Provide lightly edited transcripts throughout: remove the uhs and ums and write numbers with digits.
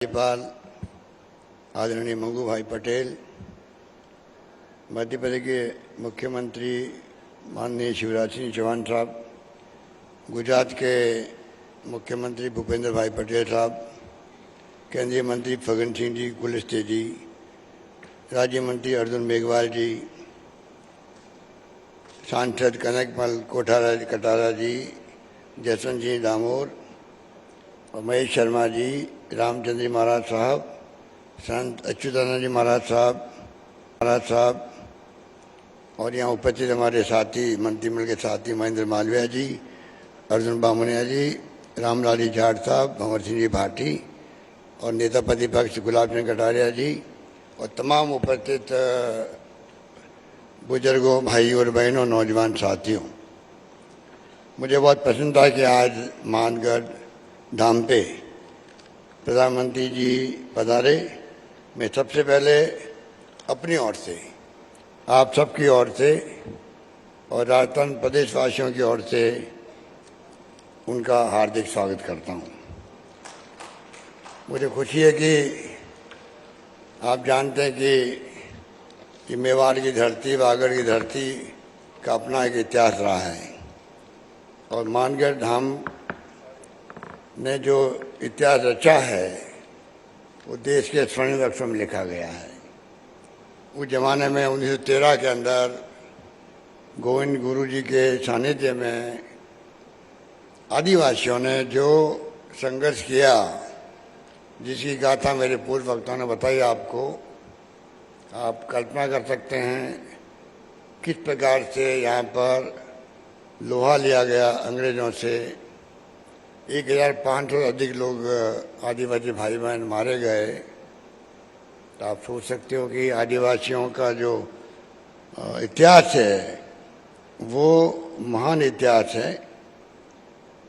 राज्यपाल आदरणीय मंगू भाई पटेल, मध्य प्रदेश के मुख्यमंत्री माननीय शिवराज सिंह चौहान साहब, गुजरात के मुख्यमंत्री भूपेंद्र भाई पटेल साहब, केंद्रीय मंत्री फग्गन सिंह जी कुलस्ते जी, राज्य मंत्री अर्जुन मेघवाल जी, सांसद कनकमल कटारा जी, जसवंत सिंह डामोर और महेश शर्मा जी, रामचंद्र जी महाराज साहब, संत अच्युतानंद जी महाराज साहब और यहाँ उपस्थित हमारे साथी मंत्रिमंडल के साथी महेंद्र मालवीय जी, अर्जुन बामनिया जी, रामलाल जाट साहब, भंवर सिंह जी भाटी और नेता प्रतिपक्ष गुलाब चंद कटारिया जी और तमाम उपस्थित बुजुर्गों, भाइयों और बहनों, नौजवान साथियों, मुझे बहुत पसंद था कि आज मानगढ़ धाम पे प्रधानमंत्री जी पधारे। मैं सबसे पहले अपनी ओर से, आप सबकी ओर से और राजस्थान प्रदेश वासियों की ओर से उनका हार्दिक स्वागत करता हूं। मुझे खुशी है कि आप जानते हैं कि मेवाड़ की धरती, वागड़ की धरती का अपना एक इतिहास रहा है और मानगढ़ धाम ने जो इतिहास रचा है वो देश के स्वर्णिम अक्षरों में लिखा गया है। उस जमाने में 1913 के अंदर गोविंद गुरु जी के सानिध्य में आदिवासियों ने जो संघर्ष किया, जिसकी गाथा मेरे पूर्व वक्ताओं ने बताई आपको, आप कल्पना कर सकते हैं किस प्रकार से यहाँ पर लोहा लिया गया अंग्रेजों से। 1500 से अधिक लोग आदिवासी भाई बहन मारे गए। तो आप सोच सकते हो कि आदिवासियों का जो इतिहास है वो महान इतिहास है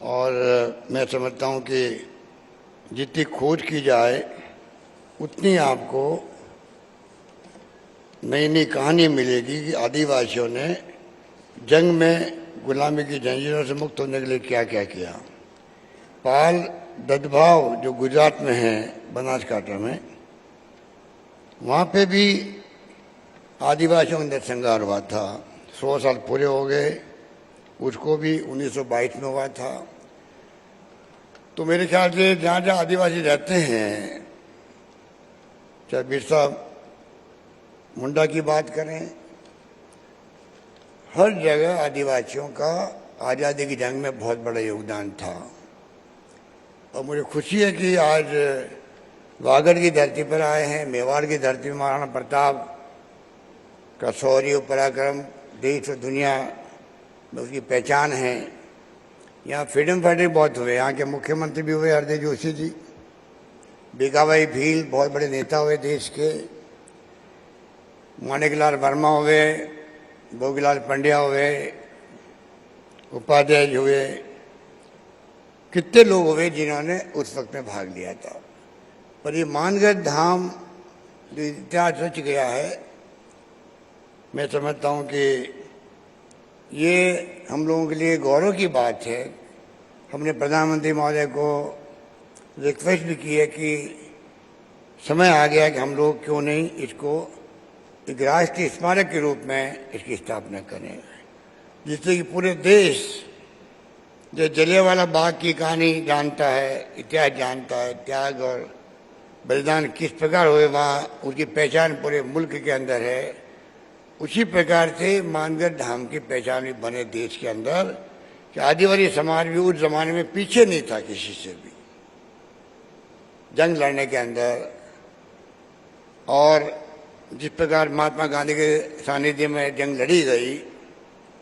और मैं समझता हूँ कि जितनी खोज की जाए उतनी आपको नई नई कहानी मिलेगी कि आदिवासियों ने जंग में गुलामी की जंजीरों से मुक्त होने के लिए क्या क्या किया। पाल ददभाव जो गुजरात में है, बनासकांठा में, वहाँ पे भी आदिवासियों का नरसंहार हुआ था। 100 साल पूरे हो गए, उसको भी 1922 में हुआ था। तो मेरे ख्याल से जहाँ जहाँ आदिवासी रहते हैं, चाहे बिरसा मुंडा की बात करें, हर जगह आदिवासियों का आज़ादी की जंग में बहुत बड़ा योगदान था। और मुझे खुशी है कि आज वागड़ की धरती पर आए हैं, मेवाड़ की धरती में महाराणा प्रताप का शौर्य पराक्रम देश और दुनिया में उसकी पहचान है। यहाँ फ्रीडम फाइटर बहुत हुए, यहाँ के मुख्यमंत्री भी हुए हरदेव जोशी जी, भिखाबाई भील बहुत बड़े नेता हुए देश के, माणिकलाल वर्मा हुए, भोगीलाल पंड्या हुए, उपाध्याय हुए, कितने लोग हुए जिन्होंने उस वक्त में भाग लिया था। पर ये मानगढ़ धाम जो इतिहास रच गया है, मैं समझता हूँ कि ये हम लोगों के लिए गौरव की बात है। हमने प्रधानमंत्री महोदय को रिक्वेस्ट भी की है कि समय आ गया कि हम लोग क्यों नहीं इसको एक राष्ट्रीय स्मारक के रूप में इसकी स्थापना करें, जिससे कि पूरे देश जो जलियांवाला बाग की कहानी जानता है, इतिहास जानता है, त्याग और बलिदान किस प्रकार हुए वहाँ उसकी पहचान पूरे मुल्क के अंदर है, उसी प्रकार से मानगढ़ धाम की पहचान भी बने देश के अंदर कि आदिवासी समाज भी उस जमाने में पीछे नहीं था किसी से भी जंग लड़ने के अंदर। और जिस प्रकार महात्मा गांधी के सानिध्य में जंग लड़ी गई,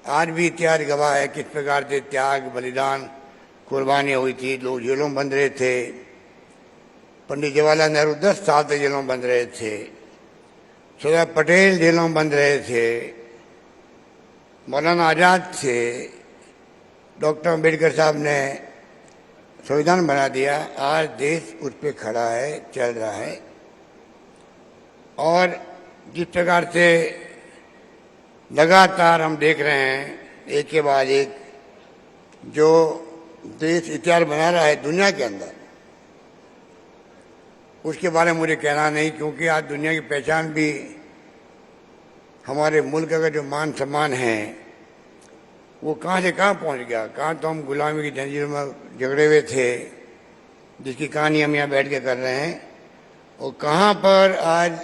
आज भी इतिहास गवाह है किस प्रकार से त्याग, बलिदान, कुर्बानियाँ हुई थी। लोग जेलों में बंद रहे थे। पंडित जवाहरलाल नेहरू 10 साल तक जेलों में बंद रहे थे। सरदार पटेल जेलों में बंद रहे थे। मौलाना आज़ाद थे। डॉक्टर अम्बेडकर साहब ने संविधान बना दिया। आज देश उस पर खड़ा है, चल रहा है। और जिस प्रकार से लगातार हम देख रहे हैं एक के बाद एक जो देश इतिहास बना रहा है दुनिया के अंदर, उसके बारे में मुझे कहना नहीं, क्योंकि आज दुनिया की पहचान भी हमारे मुल्क का जो मान सम्मान है वो कहाँ से कहाँ पहुँच गया। कहाँ तो हम गुलामी की जंजीरों में झगड़े हुए थे, जिसकी कहानी हम यहाँ बैठ के कर रहे हैं, और कहाँ पर आज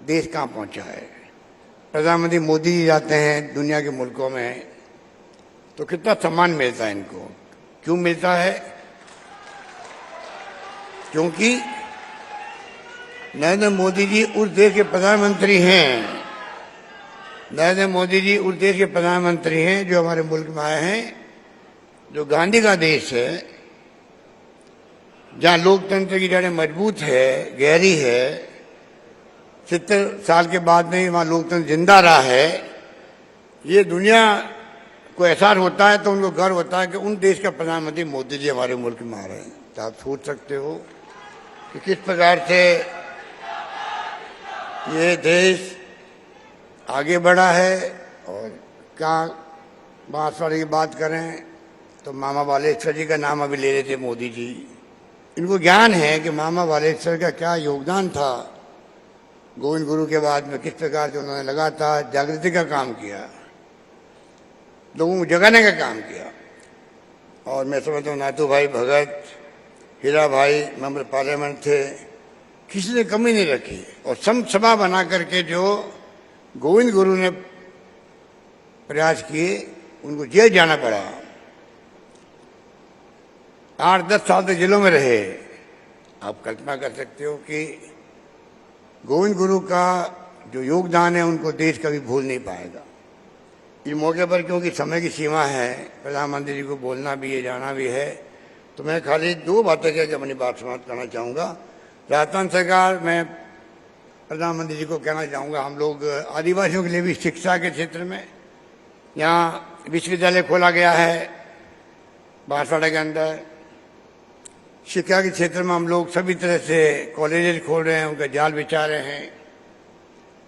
देश कहाँ पहुँचा है। प्रधानमंत्री मोदी जी जाते हैं दुनिया के मुल्कों में तो कितना सम्मान मिलता है इनको। क्यों मिलता है? क्योंकि नरेंद्र मोदी जी उस देश के प्रधानमंत्री हैं। नरेंद्र मोदी जी उस देश के प्रधानमंत्री हैं जो हमारे मुल्क में आए हैं, जो गांधी का देश है, जहां लोकतंत्र की जड़ें मजबूत है, गहरी है। 70 साल के बाद में वहां लोकतंत्र जिंदा रहा है। ये दुनिया को एहसास होता है तो उनको गर्व होता है कि उन देश का प्रधानमंत्री मोदी जी हमारे मुल्क में आ रहे हैं। तो आप सोच सकते हो कि किस प्रकार से ये देश आगे बढ़ा है। और क्या बांसवाड़े की बात करें तो मामा बालेश्वर जी का नाम अभी ले रहे थे मोदी जी। इनको ज्ञान है कि मामा बालेश्वर का क्या योगदान था गोविंद गुरु के बाद में, किस प्रकार से उन्होंने लगातार जागृति का काम किया, लोगों को जगाने का काम किया। और मैं समझता हूँ नाथू भाई भगत, हीरा भाई मेंबर पार्लियामेंट थे, किसी ने कमी नहीं रखी। और सभा बना करके जो गोविंद गुरु ने प्रयास किए, उनको जेल जाना पड़ा, 8-10 साल तक जेलों में रहे। आप कल्पना कर सकते हो कि गोविंद गुरु का जो योगदान है उनको देश कभी भूल नहीं पाएगा। इस मौके पर क्योंकि समय की सीमा है, प्रधानमंत्री जी को बोलना भी है, जाना भी है, तो मैं खाली 2 बातें कहकर अपनी बात समाप्त करना चाहूँगा। राजस्थान सरकार, मैं प्रधानमंत्री जी को कहना चाहूँगा, हम लोग आदिवासियों के लिए भी शिक्षा के क्षेत्र में यहाँ विश्वविद्यालय खोला गया है बांसवाड़ा के अंदर। शिक्षा के क्षेत्र में हम लोग सभी तरह से कॉलेजेस खोल रहे हैं, उनका जाल बिछा रहे हैं।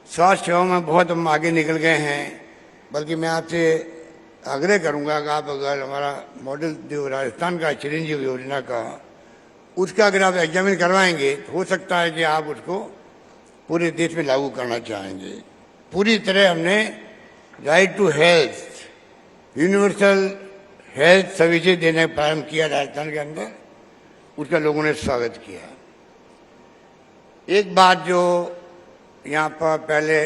स्वास्थ्य सेवा में बहुत हम आगे निकल गए हैं। बल्कि मैं आपसे आग्रह करूंगा कि आप अगर हमारा मॉडल जो राजस्थान का चिरंजीव योजना का, उसका अगर आप एग्जामिन करवाएंगे तो हो सकता है कि आप उसको पूरे देश में लागू करना चाहेंगे। पूरी तरह हमने right to health, universal health services देने का प्रारंभ किया राजस्थान के अंदर। उसका लोगों ने स्वागत किया। एक बात जो यहाँ पर पहले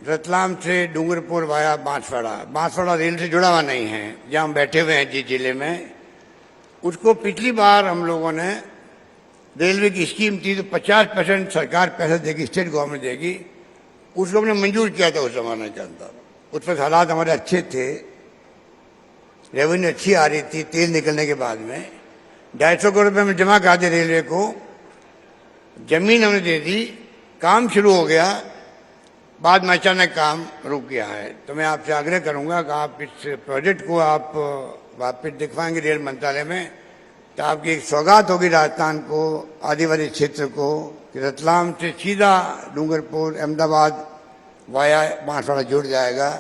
रतलाम से डूंगरपुर वाया बांसवाड़ा रेल से जुड़ा हुआ नहीं है, जहाँ हम बैठे हुए हैं जिस जिले में, उसको पिछली बार हम लोगों ने, रेलवे की स्कीम थी तो 50% सरकार पैसा देगी, स्टेट गवर्नमेंट देगी, उसको हमने मंजूर किया था उस जमाने के अंदर। उस पर हालात हमारे अच्छे थे, रेवेन्यू अच्छी आ रही थी तेल निकलने के बाद में। 250 करोड़ रुपये में जमा करा दिए रेलवे को, जमीन हमने दे दी, काम शुरू हो गया, बाद में अचानक काम रुक गया है। तो मैं आपसे आग्रह करूंगा कि आप इस प्रोजेक्ट को आप वापस दिखवाएंगे रेल मंत्रालय में, तो आपकी एक सौगात होगी राजस्थान को, आदिवासी क्षेत्र को, कि रतलाम से सीधा डूंगरपुर अहमदाबाद वाया बांसवाड़ा जुड़ जाएगा।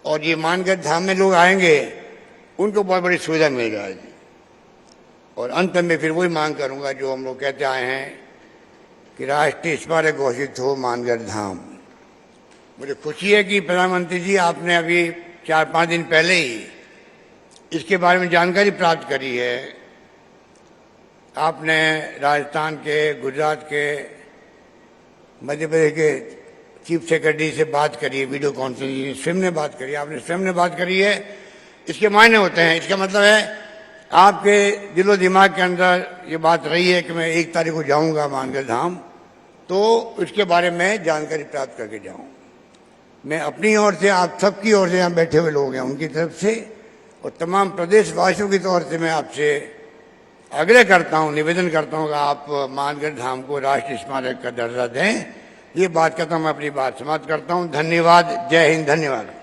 और ये मानगढ़ धाम में लोग आएंगे, उनको बहुत बड़ी सुविधा मिल जाएगी। और अंत में फिर वही मांग करूंगा जो हम लोग कहते आए हैं कि राष्ट्रीय स्मारक घोषित हो मानगढ़ धाम। मुझे खुशी है कि प्रधानमंत्री जी आपने अभी 4-5 दिन पहले ही इसके बारे में जानकारी प्राप्त करी है। आपने राजस्थान के, गुजरात के, मध्य प्रदेश के चीफ सेक्रेटरी से बात करी है, वीडियो कॉन्फ्रेंसिंग स्वयं ने बात करी, आपने स्वयं ने बात करी है। इसके मायने होते हैं, इसका मतलब है आपके दिलो दिमाग के अंदर ये बात रही है कि मैं 1 तारीख को जाऊंगा मानगढ़ धाम, तो इसके बारे में जानकारी प्राप्त करके जाऊं। मैं अपनी ओर से, आप सबकी ओर से, यहाँ बैठे हुए लोग हैं उनकी तरफ से, और तमाम प्रदेशवासियों की तौर से मैं आपसे आग्रह करता हूँ, निवेदन करता हूँ कि आप मानगढ़ धाम को राष्ट्रीय स्मारक का दर्जा दें। ये बात कहता हूँ, मैं अपनी बात समाप्त करता हूँ। धन्यवाद। जय हिंद। धन्यवाद।